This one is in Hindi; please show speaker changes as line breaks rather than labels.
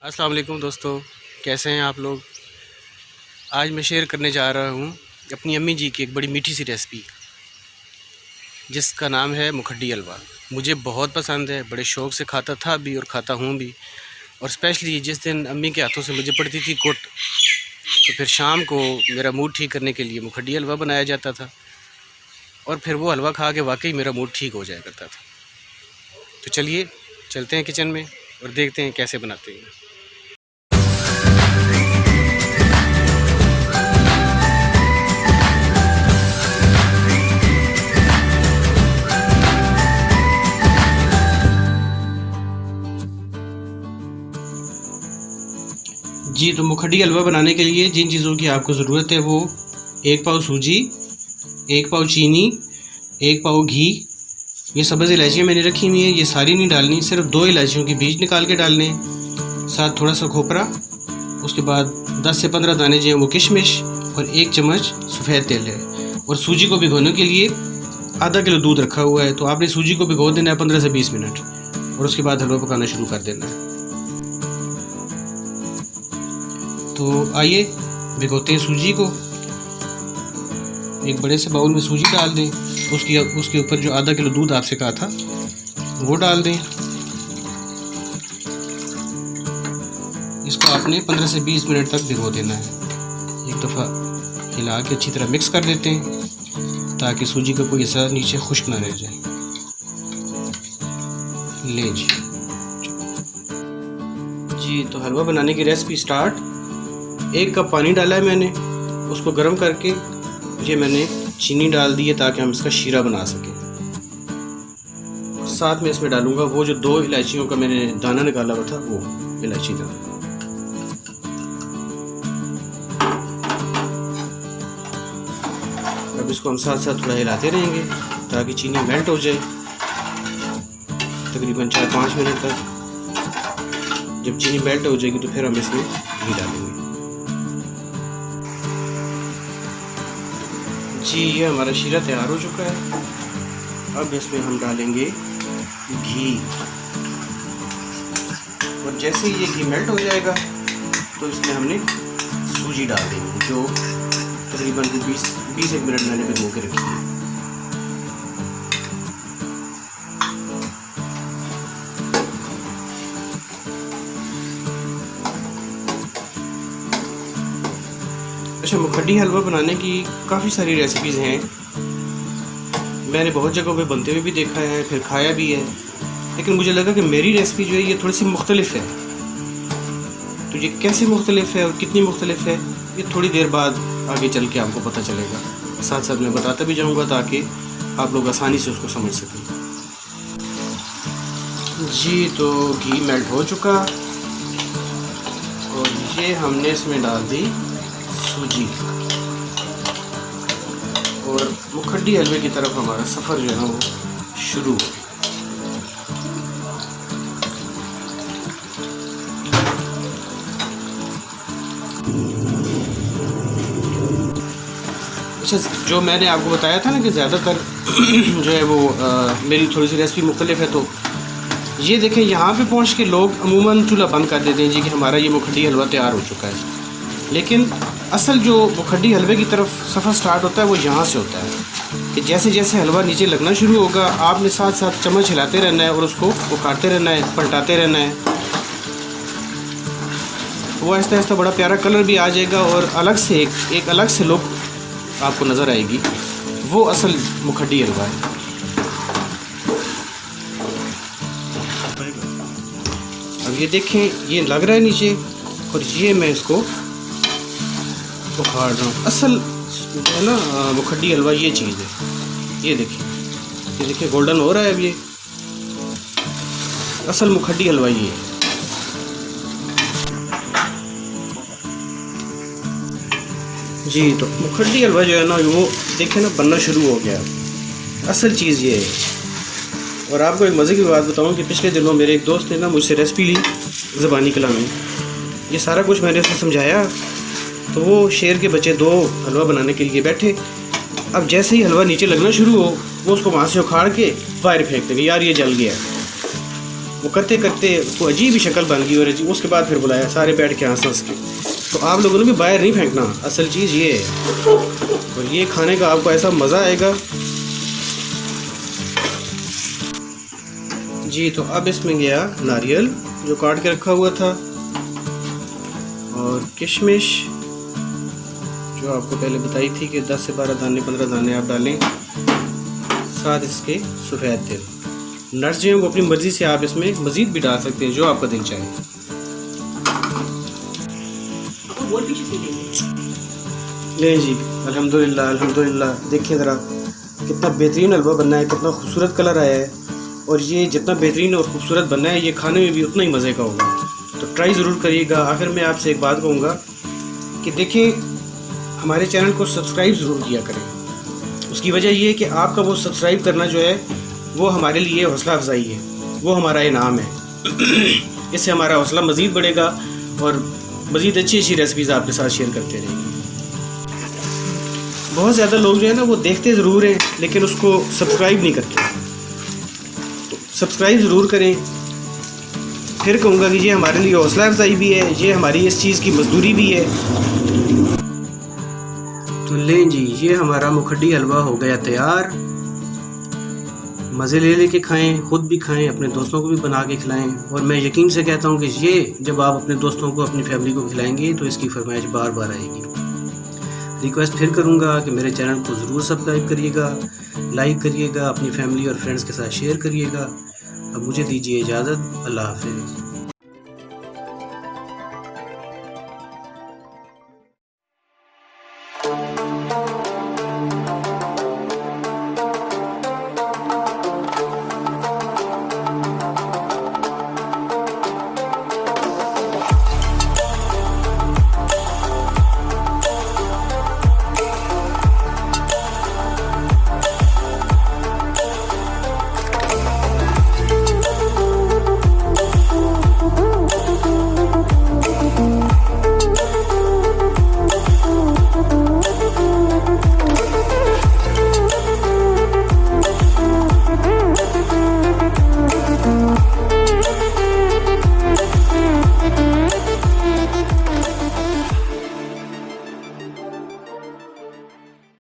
अस्सलाम वालेकुम दोस्तों, कैसे हैं आप लोग। आज मैं शेयर करने जा रहा हूँ अपनी अम्मी जी की एक बड़ी मीठी सी रेसिपी जिसका नाम है मुखड्डी हलवा। मुझे बहुत पसंद है, बड़े शौक़ से खाता था भी और खाता हूँ भी। और स्पेशली जिस दिन अम्मी के हाथों से मुझे पड़ती थी कुट, तो फिर शाम को मेरा मूड ठीक करने के लिए मुखड्डी हलवा बनाया जाता था और फिर वो हलवा खा के वाकई मेरा मूड ठीक हो जाया करता था। तो चलिए चलते हैं किचन में और देखते हैं कैसे बनाते हैं। जी, तो मुखड्डी हलवा बनाने के लिए जिन चीज़ों की आपको ज़रूरत है वो 1 पाव सूजी, 1 पाव चीनी, 1 पाव घी। ये सब्ज़ इलायचियाँ मैंने रखी हुई हैं, ये सारी नहीं डालनी, सिर्फ 2 इलायचियों के बीज निकाल के डालने, साथ थोड़ा सा खोपरा, उसके बाद 10 से 15 दाने जो हैं वो किशमिश और 1 चम्मच सफ़ेद तेल है। और सूजी को भिगोने के लिए आधा किलो दूध रखा हुआ है, तो आपने सूजी को भिगो देना है 15 से 20 मिनट और उसके बाद हलवा पकाना शुरू कर देना है। तो आइए भिगोते हैं सूजी को। एक बड़े से बाउल में सूजी डाल दें, उसके ऊपर जो आधा किलो दूध आपसे कहा था वो डाल दें। इसको आपने 15 से 20 मिनट तक भिगो देना है। एक दफ़ा हिला के अच्छी तरह मिक्स कर देते हैं ताकि सूजी का कोई हिस्सा नीचे खुश्क ना रह जाए। ले जी, तो हलवा बनाने की रेसिपी स्टार्ट। 1 कप पानी डाला है मैंने, उसको गर्म करके ये मैंने चीनी डाल दी है ताकि हम इसका शीरा बना सकें। साथ में इसमें डालूंगा वो जो 2 इलायचियों का मैंने दाना निकाला हुआ था, वो इलायची दाना। अब इसको हम साथ साथ थोड़ा हिलाते रहेंगे ताकि चीनी मेल्ट हो जाए, तकरीबन 4-5 मिनट तक। जब चीनी मेल्ट हो जाएगी तो फिर हम इसमें घी डालेंगे। जी, ये हमारा शीरा तैयार हो चुका है। अब इसमें हम डालेंगे घी और जैसे ही ये घी मेल्ट हो जाएगा तो इसमें हमने सूजी डाल देंगे जो तकरीबन 20 मिनट मैंने भिगो के रखी है। अच्छा, मुखड्डी हलवा बनाने की काफ़ी सारी रेसिपीज़ हैं। मैंने बहुत जगहों पे बनते हुए भी देखा है, फिर खाया भी है, लेकिन मुझे लगा कि मेरी रेसिपी जो है ये थोड़ी सी मुख्तलिफ है। तो ये कैसे मुख्तलिफ है और कितनी मुख्तलिफ है, ये थोड़ी देर बाद आगे चल के आपको पता चलेगा। साथ साथ मैं बताता भी जाऊँगा ताकि आप लोग आसानी से उसको समझ सकें। जी, तो घी मेल्ट हो चुका और ये हमने इसमें डाल दी सूजी और मुखड्डी हलवे की तरफ हमारा सफ़र जो है ना वो शुरू हो। अच्छा, जो मैंने आपको बताया था ना कि ज़्यादातर जो है वो मेरी थोड़ी सी रेसिपी मुख्तलिफ है, तो ये देखें यहाँ पे पहुँच के लोग अमूमन चूल्हा बंद कर देते हैं जी कि हमारा ये मुखड्डी हलवा तैयार हो चुका है। लेकिन असल जो मुखड्डी हलवे की तरफ सफ़र स्टार्ट होता है वो यहाँ से होता है कि जैसे जैसे हलवा नीचे लगना शुरू होगा आपने साथ साथ चम्मच हिलाते रहना है और उसको उखाड़ते रहना है, पलटाते रहना है। वो आहिस्ता आहिस्ता बड़ा प्यारा कलर भी आ जाएगा और अलग से एक अलग से लुक आपको नज़र आएगी। वो असल मुखड्डी हलवा है। अब ये देखें, ये लग रहा है नीचे और ये मैं इसको उखाड़ रहा हूँ। असल जो है ना मुखड्डी हलवा ये चीज़ है। ये देखिए गोल्डन हो रहा है अब ये। असल मुखड्डी हलवा ये है। जी, तो मुखड्डी हलवा जो है ना वो देखें ना बनना शुरू हो गया। असल चीज़ ये है। और आपको एक मज़े की बात बताऊँ कि पिछले दिनों मेरे एक दोस्त ने ना मुझसे रेसिपी ली ज़बानी कलामी। ये सारा कुछ मैंने उसे समझाया तो वो शेर के बच्चे 2 हलवा बनाने के लिए बैठे। अब जैसे ही हलवा नीचे लगना शुरू हो वो उसको वहाँ से उखाड़ के बाहर फेंक देंगे, यार ये जल गया। वो करते करते वो अजीब ही शक्ल बन गई और उसके बाद फिर बुलाया, सारे बैठ के हंस हंस के। तो आप लोगों ने भी बाहर नहीं फेंकना, असल चीज़ ये है। और ये खाने का आपको ऐसा मज़ा आएगा जी। तो अब इसमें गया नारियल जो काट के रखा हुआ था, और किशमिश जो आपको पहले बताई थी कि 10 से 12 दाने 15 दाने आप डालें, साथ इसके सफ़ेद तिल। नट्स जो हैं वो अपनी मर्ज़ी से आप इसमें मज़ीद भी डाल सकते हैं, जो आपका दिल चाहे। ले जी, अल्हम्दुलिल्लाह अल्हम्दुलिल्लाह। देखिए ज़रा कितना बेहतरीन हलवा बनना है, कितना खूबसूरत कलर आया है। और ये जितना बेहतरीन और ख़ूबसूरत बनना है, ये खाने में भी उतना ही मज़े का होगा। तो ट्राई ज़रूर करिएगा। आखिर में आपसे एक बात कहूँगा कि देखिए, हमारे चैनल को सब्सक्राइब ज़रूर किया करें। उसकी वजह ये है कि आपका वो सब्सक्राइब करना जो है वो हमारे लिए हौसला अफजाई है, वो हमारा इनाम है। इससे हमारा हौसला मज़ीद बढ़ेगा और मज़ीद अच्छी अच्छी रेसिपीज़ आपके साथ शेयर करते रहेंगे। बहुत ज़्यादा लोग जो है ना वो देखते ज़रूर हैं लेकिन उसको सब्सक्राइब नहीं करते। तो सब्सक्राइब ज़रूर करें। फिर कहूँगा कि ये हमारे लिए हौसला अफजाई भी है, ये हमारी इस चीज़ की मजदूरी भी है। तो लें जी, ये हमारा मुखड्डी हलवा हो गया तैयार। मज़े ले लेके खाएं, ख़ुद भी खाएं, अपने दोस्तों को भी बना के खिलाएं। और मैं यकीन से कहता हूं कि ये जब आप अपने दोस्तों को, अपनी फैमिली को खिलाएंगे तो इसकी फरमाइश बार बार आएगी। रिक्वेस्ट फिर करूंगा कि मेरे चैनल को ज़रूर सब्सक्राइब करिएगा, लाइक करिएगा, अपनी फैमिली और फ्रेंड्स के साथ शेयर करिएगा। अब मुझे दीजिए इजाज़त। अल्लाह हाफ़िज़।